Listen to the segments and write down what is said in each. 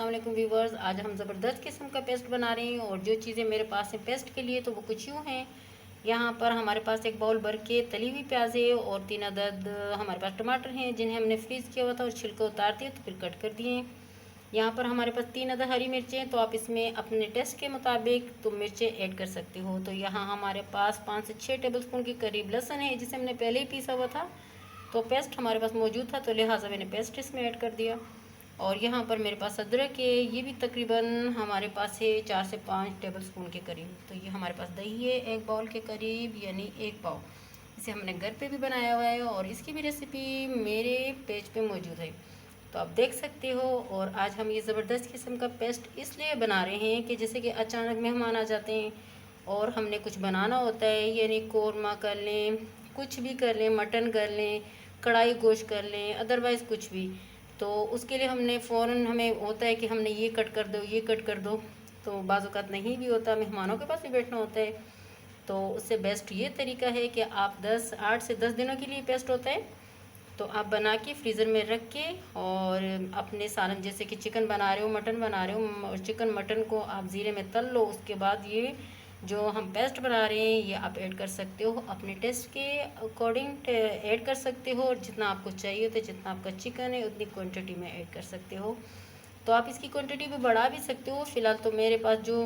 वालेकुम व्यूवर्स। आज हम ज़बरदस्त किस्म का पेस्ट बना रहे हैं और जो चीज़ें मेरे पास हैं पेस्ट के लिए तो वो कुछ यूँ हैं। यहाँ पर हमारे पास एक बाउल भर के तली हुई प्याज है और 3 अदद हमारे पास टमाटर हैं जिन्हें हमने फ्रीज़ किया हुआ था और छिलके उतार दिए तो फिर कट कर दिए। यहाँ पर हमारे पास 3 अदद हरी मिर्चें हैं, तो आप इसमें अपने टेस्ट के मुताबिक तो मिर्चें ऐड कर सकते हो। तो यहाँ हमारे पास 5 से 6 टेबल स्पून के करीब लहसुन है जिसे हमने पहले ही पीसा हुआ था, तो पेस्ट हमारे पास मौजूद था तो लिहाजा मैंने पेस्ट इसमें ऐड कर दिया। और यहाँ पर मेरे पास अदरक है, ये भी तकरीबन हमारे पास है 4 से 5 टेबल स्पून के करीब। तो ये हमारे पास दही है 1 बाउल के करीब यानी 1 पाव। इसे हमने घर पे भी बनाया हुआ है और इसकी भी रेसिपी मेरे पेज पे मौजूद है, तो आप देख सकते हो। और आज हम ये ज़बरदस्त किस्म का पेस्ट इसलिए बना रहे हैं कि जैसे कि अचानक मेहमान आ जाते हैं और हमने कुछ बनाना होता है, यानी कौरमा कर लें, कुछ भी कर लें, मटन कर लें, कढ़ाई गोश्त कर लें, अदरवाइज़ कुछ भी, तो उसके लिए हमने फ़ौरन हमें होता है कि हमने ये कट कर दो, ये कट कर दो, तो बाज़ औक़ात नहीं भी होता, मेहमानों के पास भी बैठना होता है। तो उससे बेस्ट ये तरीका है कि आप 8 से 10 दिनों के लिए पेस्ट होता है, तो आप बना के फ्रीज़र में रख के और अपने सालन जैसे कि चिकन बना रहे हो, मटन बना रहे हो, चिकन मटन को आप ज़ीरे में तल लो, उसके बाद ये जो हम पेस्ट बना रहे हैं ये आप ऐड कर सकते हो, अपने टेस्ट के अकॉर्डिंग ऐड कर सकते हो, और जितना आपको चाहिए होता है, जितना आपका चिकन है उतनी क्वांटिटी में ऐड कर सकते हो। तो आप इसकी क्वांटिटी भी बढ़ा भी सकते हो। फ़िलहाल तो मेरे पास जो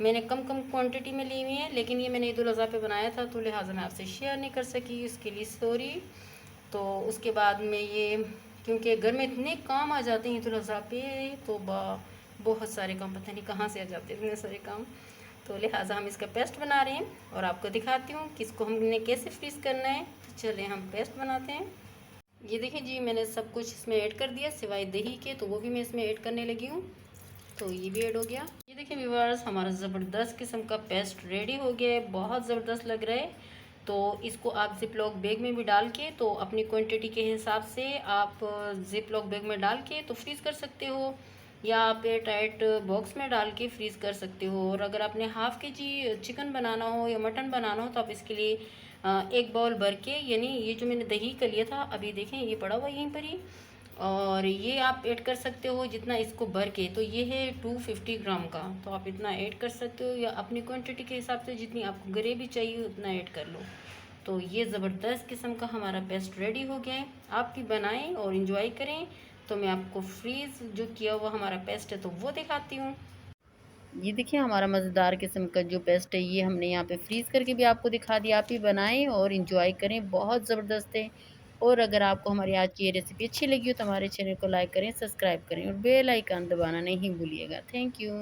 मैंने कम क्वांटिटी में ली हुई है, लेकिन ये मैंने ईद उल अज़हा पे बनाया था तो लिहाजा मैं आपसे शेयर नहीं कर सकी, इसके लिए सॉरी। तो उसके बाद में ये क्योंकि घर में इतने काम आ जाते हैं ईद उल अज़हा पे, तो बहुत सारे काम पता नहीं कहाँ से आ जाते हैं इतने सारे काम, तो लिहाजा हम इसका पेस्ट बना रहे हैं और आपको दिखाती हूँ कि इसको हमने कैसे फ्रीज़ करना है। तो चलिए हम पेस्ट बनाते हैं। ये देखिए जी, मैंने सब कुछ इसमें ऐड कर दिया सिवाय दही के, तो वो भी मैं इसमें ऐड करने लगी हूँ, तो ये भी ऐड हो गया। ये देखिए व्यूअर्स, हमारा ज़बरदस्त किस्म का पेस्ट रेडी हो गया है, बहुत ज़बरदस्त लग रहा है। तो इसको आप ज़िप लॉक बैग में भी डाल के, तो अपनी क्वांटिटी के हिसाब से आप ज़िप लॉक बैग में डाल के तो फ्रीज़ कर सकते हो, या आप एयर टाइट बॉक्स में डाल के फ्रीज़ कर सकते हो। और अगर आपने हाफ़ केजी चिकन बनाना हो या मटन बनाना हो तो आप इसके लिए 1 बाउल भर के, यानी ये जो मैंने दही का लिया था अभी देखें ये पड़ा हुआ यहीं पर ही, और ये आप ऐड कर सकते हो जितना इसको भर के, तो ये है 250 ग्राम का, तो आप इतना ऐड कर सकते हो, या अपनी क्वांटिटी के हिसाब से जितनी आपको ग्रेवी चाहिए उतना ऐड कर लो। तो ये ज़बरदस्त किस्म का हमारा पेस्ट रेडी हो गया है, आप भी बनाएं और इंजॉय करें। तो मैं आपको फ्रीज़ जो किया हुआ हमारा पेस्ट है तो वो दिखाती हूँ। ये देखिए हमारा मज़ेदार किस्म का जो पेस्ट है ये हमने यहाँ पे फ्रीज़ करके भी आपको दिखा दिया, आप भी बनाएं और इंजॉय करें, बहुत ज़बरदस्त है। और अगर आपको हमारी आज की ये रेसिपी अच्छी लगी हो तो हमारे चैनल को लाइक करें, सब्सक्राइब करें और बेल आइकन दबाना नहीं भूलिएगा। Thank you.